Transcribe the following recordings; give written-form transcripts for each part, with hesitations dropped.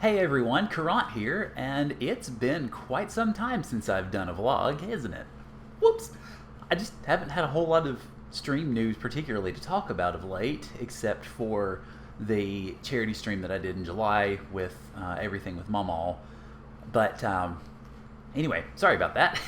Hey everyone, Caront here, and it's been quite some time since I've done a vlog, isn't it? Whoops! I just haven't had a whole lot of stream news particularly to talk about of late, except for the charity stream that I did in July with everything with Mama. But anyway, sorry about that.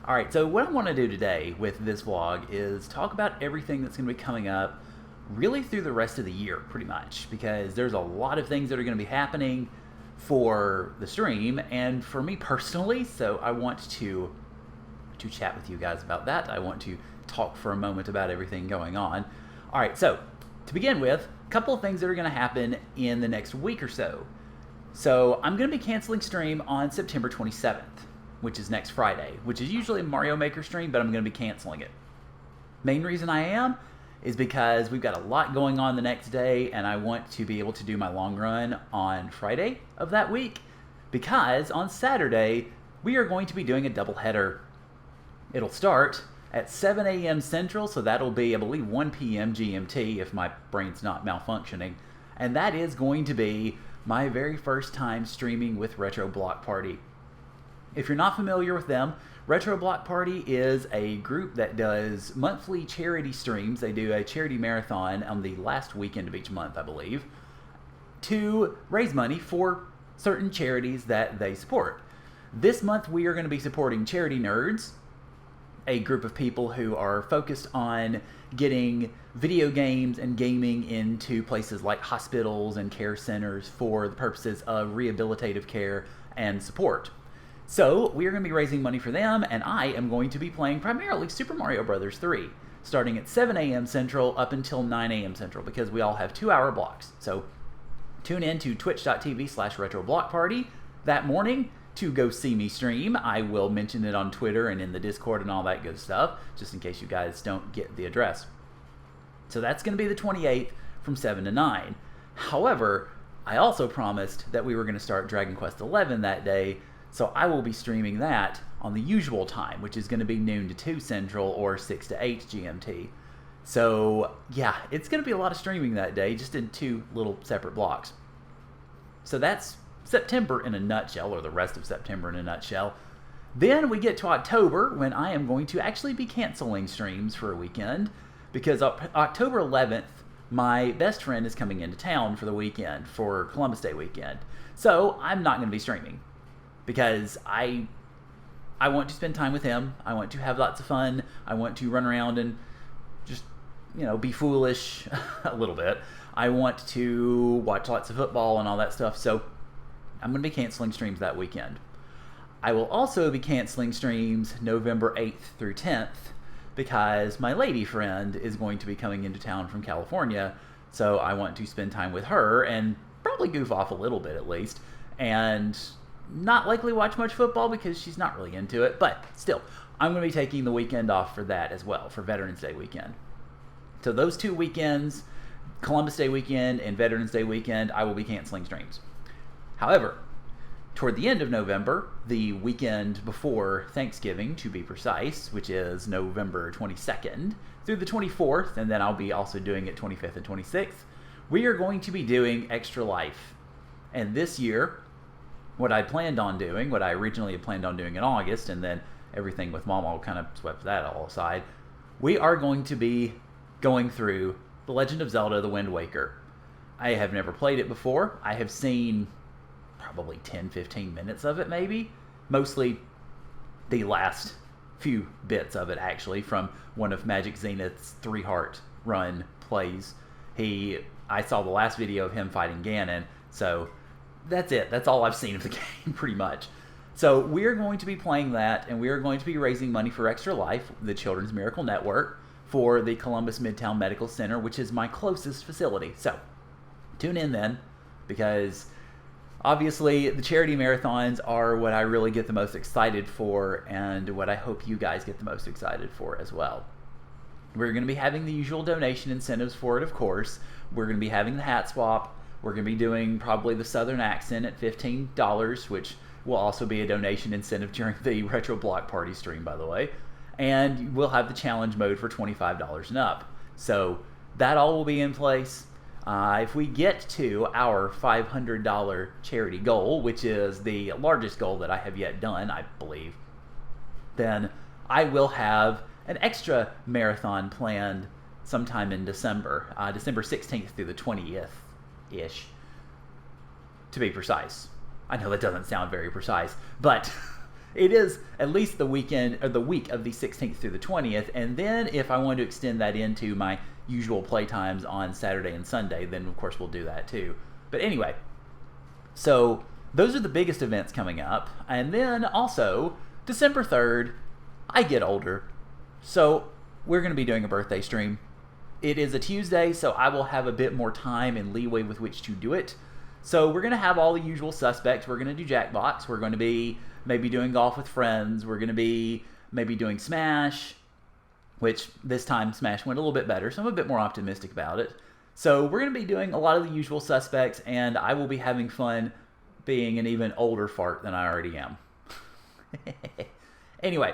Alright, so what I want to do today with this vlog is talk about everything that's going to be coming up really through the rest of the year, pretty much, because there's a lot of things that are going to be happening for the stream and for me personally, so I want to chat with you guys about that. I want to talk for a moment about everything going on. Alright, so to begin with, a couple of things that are going to happen in the next week or so. So I'm going to be canceling stream on September 27th, which is next Friday, which is usually a Mario Maker stream, but I'm going to be canceling it. Main reason I am is because we've got a lot going on the next day, and I want to be able to do my long run on Friday of that week, because on Saturday, we are going to be doing a doubleheader. It'll start at 7 a.m. Central, so that'll be, I believe, 1 p.m. GMT if my brain's not malfunctioning, and that is going to be my very first time streaming with Retro Block Party. If you're not familiar with them, Retro Block Party is a group that does monthly charity streams. They do a charity marathon on the last weekend of each month, I believe, to raise money for certain charities that they support. This month we are going to be supporting Charity Nerds, a group of people who are focused on getting video games and gaming into places like hospitals and care centers for the purposes of rehabilitative care and support. So we are going to be raising money for them, and I am going to be playing primarily Super Mario Bros. 3, starting at 7 a.m. Central up until 9 a.m. Central, because we all have 2-hour blocks. So tune in to twitch.tv/retroblockparty that morning to go see me stream. I will mention it on Twitter and in the Discord and all that good stuff, just in case you guys don't get the address. So that's going to be the 28th from 7 to 9. However, I also promised that we were going to start Dragon Quest XI that day, so I will be streaming that on the usual time, which is going to be noon to 2 Central or 6 to 8 GMT. So yeah, it's going to be a lot of streaming that day, just in 2 little separate blocks. So that's September in a nutshell, or the rest of September in a nutshell. Then we get to October, when I am going to actually be canceling streams for a weekend, because October 11th, my best friend is coming into town for the weekend, for Columbus Day weekend. So I'm not going to be streaming, because I want to spend time with him. I want to have lots of fun. I want to run around and just, be foolish a little bit. I want to watch lots of football and all that stuff, so I'm going to be canceling streams that weekend. I will also be canceling streams November 8th through 10th, because my lady friend is going to be coming into town from California, so I want to spend time with her and probably goof off a little bit at least, and not likely watch much football because she's not really into it, but still, I'm going to be taking the weekend off for that as well, for Veterans Day weekend. So those 2 weekends, Columbus Day weekend and Veterans Day weekend, I will be canceling streams. However, toward the end of November, the weekend before Thanksgiving to be precise, which is November 22nd through the 24th, and then I'll be also doing it 25th and 26th, we are going to be doing Extra Life. And this year, what I originally had planned on doing in August, and then everything with Mama kind of swept that all aside, we are going to be going through The Legend of Zelda: The Wind Waker. I have never played it before. I have seen probably 10-15 minutes of it, maybe. Mostly the last few bits of it, actually, from one of Magic Zenith's 3-heart run plays. I saw the last video of him fighting Ganon, so that's it. That's all I've seen of the game, pretty much. So we're going to be playing that, and we are going to be raising money for Extra Life, the Children's Miracle Network, for the Columbus Midtown Medical Center, which is my closest facility. So tune in then, because obviously the charity marathons are what I really get the most excited for, and what I hope you guys get the most excited for as well. We're going to be having the usual donation incentives for it, of course. We're going to be having the hat swap. We're going to be doing probably the Southern accent at $15, which will also be a donation incentive during the Retro Block Party stream, by the way. And we'll have the challenge mode for $25 and up. So that all will be in place. If we get to our $500 charity goal, which is the largest goal that I have yet done, I believe, then I will have an extra marathon planned sometime in December, December 16th through the 20th-ish, to be precise. I know that doesn't sound very precise, but it is at least the weekend or the week of the 16th through the 20th. And then if I want to extend that into my usual playtimes on Saturday and Sunday, then of course we'll do that too. But anyway, so those are the biggest events coming up. And then also December 3rd, I get older, so we're going to be doing a birthday stream. It is a Tuesday, so I will have a bit more time and leeway with which to do it. So we're going to have all the usual suspects. We're going to do Jackbox. We're going to be maybe doing golf with friends. We're going to be maybe doing Smash, which this time Smash went a little bit better, so I'm a bit more optimistic about it. So we're going to be doing a lot of the usual suspects, and I will be having fun being an even older fart than I already am. Anyway,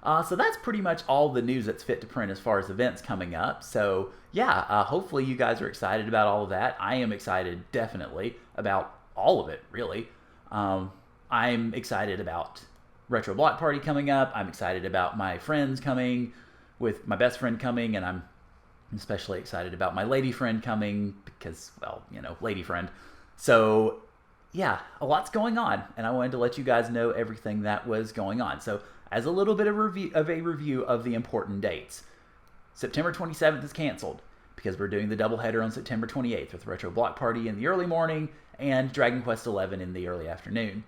so that's pretty much all the news that's fit to print as far as events coming up. So yeah, hopefully you guys are excited about all of that. I am excited, definitely, about all of it, really. I'm excited about Retro Block Party coming up. I'm excited about my friends coming, with my best friend coming, and I'm especially excited about my lady friend coming because, well, you know, lady friend. So yeah, a lot's going on, and I wanted to let you guys know everything that was going on. So as a little bit of a review of the important dates, September 27th is canceled because we're doing the doubleheader on September 28th with Retro Block Party in the early morning and Dragon Quest XI in the early afternoon.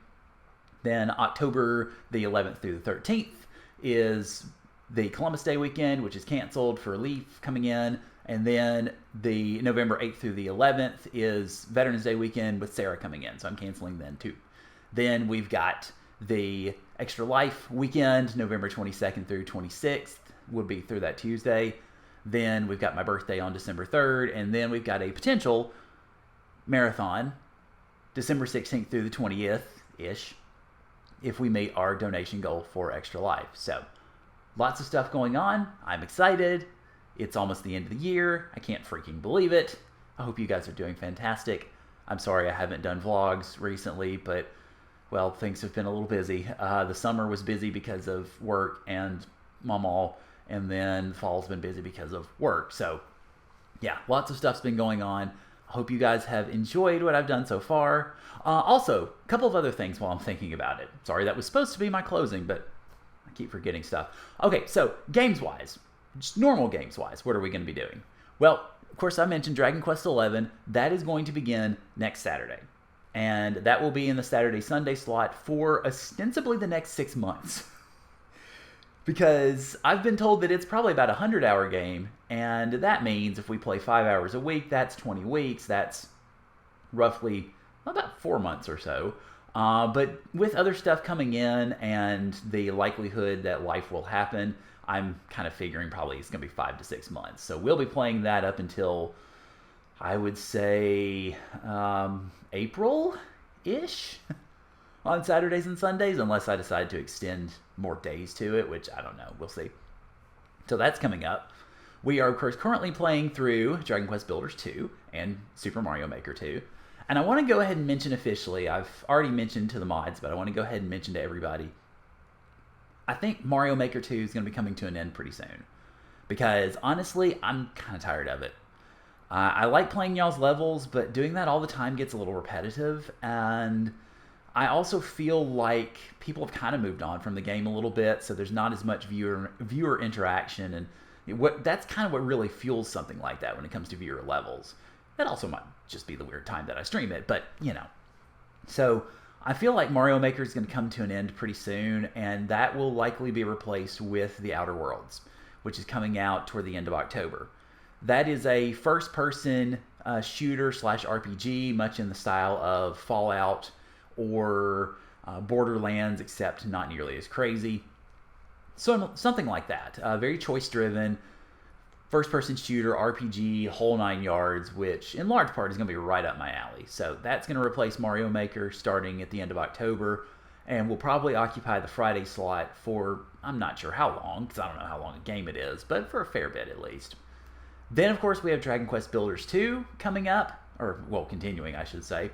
Then October the 11th through the 13th is the Columbus Day weekend, which is canceled for Leaf coming in. And then the November 8th through the 11th is Veterans Day weekend with Sarah coming in. So I'm canceling then too. Then we've got the Extra Life weekend, November 22nd through 26th, would be through that Tuesday. Then we've got my birthday on December 3rd. And then we've got a potential marathon, December 16th through the 20th-ish, if we meet our donation goal for Extra Life. So lots of stuff going on. I'm excited. It's almost the end of the year. I can't freaking believe it. I hope you guys are doing fantastic. I'm sorry I haven't done vlogs recently, but, well, things have been a little busy. The summer was busy because of work and Mama, and then the fall's been busy because of work. So, yeah, lots of stuff's been going on. I hope you guys have enjoyed what I've done so far. Also, a couple of other things while I'm thinking about it. Sorry, that was supposed to be my closing, but I keep forgetting stuff. Okay, so games-wise, just normal games-wise, what are we going to be doing? Well, of course, I mentioned Dragon Quest XI. That is going to begin next Saturday. And that will be in the Saturday-Sunday slot for ostensibly the next 6 months. Because I've been told that it's probably about a 100-hour game, and that means if we play 5 hours a week, that's 20 weeks. That's roughly about 4 months or so. But with other stuff coming in and the likelihood that life will happen, I'm kind of figuring probably it's going to be 5 to 6 months. So we'll be playing that up until, I would say, April-ish on Saturdays and Sundays, unless I decide to extend more days to it, which I don't know. We'll see. So that's coming up. We are, of course, currently playing through Dragon Quest Builders 2 and Super Mario Maker 2. And I want to go ahead and mention officially, I've already mentioned to the mods, but I want to go ahead and mention to everybody, I think Mario Maker 2 is going to be coming to an end pretty soon. Because, honestly, I'm kind of tired of it. I like playing y'all's levels, but doing that all the time gets a little repetitive. And I also feel like people have kind of moved on from the game a little bit, so there's not as much viewer interaction. And that's kind of what really fuels something like that when it comes to viewer levels. That also might just be the weird time that I stream it, but, you know. So I feel like Mario Maker is going to come to an end pretty soon, and that will likely be replaced with The Outer Worlds, which is coming out toward the end of October. That is a first-person shooter/RPG, much in the style of Fallout or Borderlands, except not nearly as crazy. So something like that. Very choice-driven, first-person shooter, RPG, whole 9 yards, which in large part is going to be right up my alley. So that's going to replace Mario Maker starting at the end of October, and will probably occupy the Friday slot for, I'm not sure how long, because I don't know how long a game it is, but for a fair bit at least. Then, of course, we have Dragon Quest Builders 2 coming up, or, well, continuing, I should say.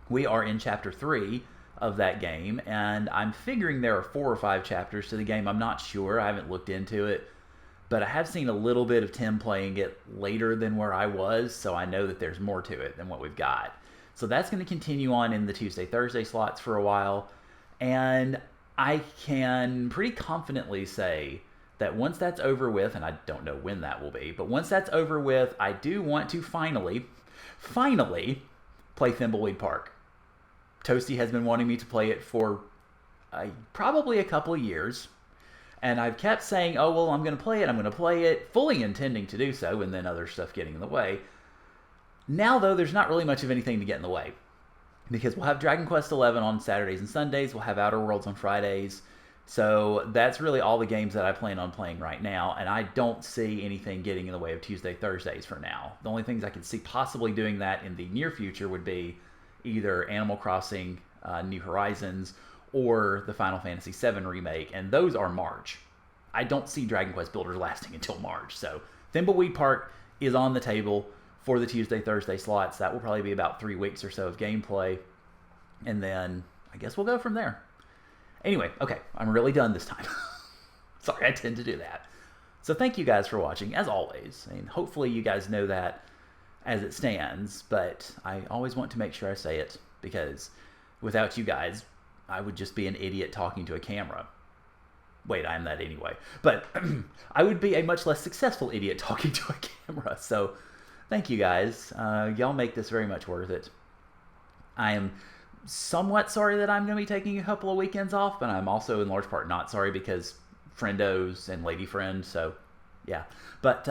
We are in Chapter 3 of that game, and I'm figuring there are 4 or 5 chapters to the game. I'm not sure. I haven't looked into it. But I have seen a little bit of Tim playing it later than where I was, so I know that there's more to it than what we've got. So that's going to continue on in the Tuesday, Thursday slots for a while. And I can pretty confidently say that once that's over with, and I don't know when that will be, but once that's over with, I do want to finally play Thimbleweed Park. Toasty has been wanting me to play it for probably a couple of years. And I've kept saying, oh, well, I'm going to play it, fully intending to do so, and then other stuff getting in the way. Now, though, there's not really much of anything to get in the way. Because we'll have Dragon Quest XI on Saturdays and Sundays, we'll have Outer Worlds on Fridays. So that's really all the games that I plan on playing right now, and I don't see anything getting in the way of Tuesday, Thursdays for now. The only things I can see possibly doing that in the near future would be either Animal Crossing New Horizons or the Final Fantasy VII Remake, and those are March. I don't see Dragon Quest Builders lasting until March, so Thimbleweed Park is on the table for the Tuesday, Thursday slots. That will probably be about 3 weeks or so of gameplay, and then I guess we'll go from there. Anyway, okay, I'm really done this time. Sorry, I tend to do that. So thank you guys for watching, as always, and hopefully you guys know that as it stands, but I always want to make sure I say it, because without you guys, I would just be an idiot talking to a camera. Wait, I am that anyway. But I would be a much less successful idiot talking to a camera. So thank you guys. Y'all make this very much worth it. I am somewhat sorry that I'm going to be taking a couple of weekends off, but I'm also in large part not sorry because friendos and lady friend. So yeah. But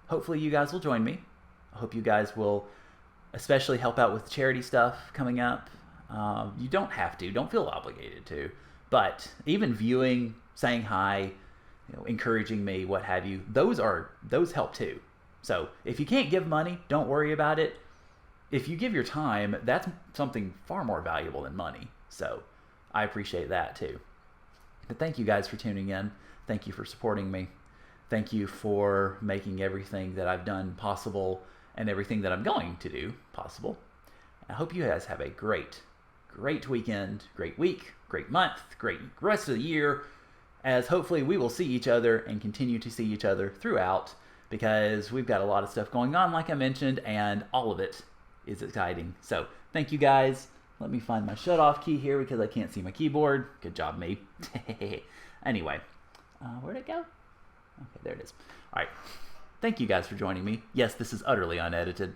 hopefully you guys will join me. I hope you guys will especially help out with the charity stuff coming up. You don't have to. Don't feel obligated to. But even viewing, saying hi, encouraging me, what have you, those help too. So if you can't give money, don't worry about it. If you give your time, that's something far more valuable than money. So I appreciate that too. But thank you guys for tuning in. Thank you for supporting me. Thank you for making everything that I've done possible and everything that I'm going to do possible. I hope you guys have a great weekend, great week, great month, great rest of the year, as hopefully we will see each other and continue to see each other throughout, because we've got a lot of stuff going on, like I mentioned, and all of it is exciting. So thank you guys. Let me find my shut-off key here because I can't see my keyboard. Good job, me. Anyway, where'd it go? Okay, there it is. All right. Thank you guys for joining me. Yes, this is utterly unedited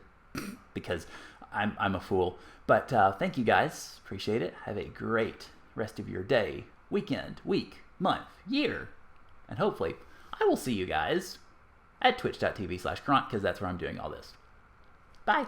because I'm a fool. But thank you guys. Appreciate it. Have a great rest of your day, weekend, week, month, year. And hopefully I will see you guys at twitch.tv/Caront because that's where I'm doing all this. Bye.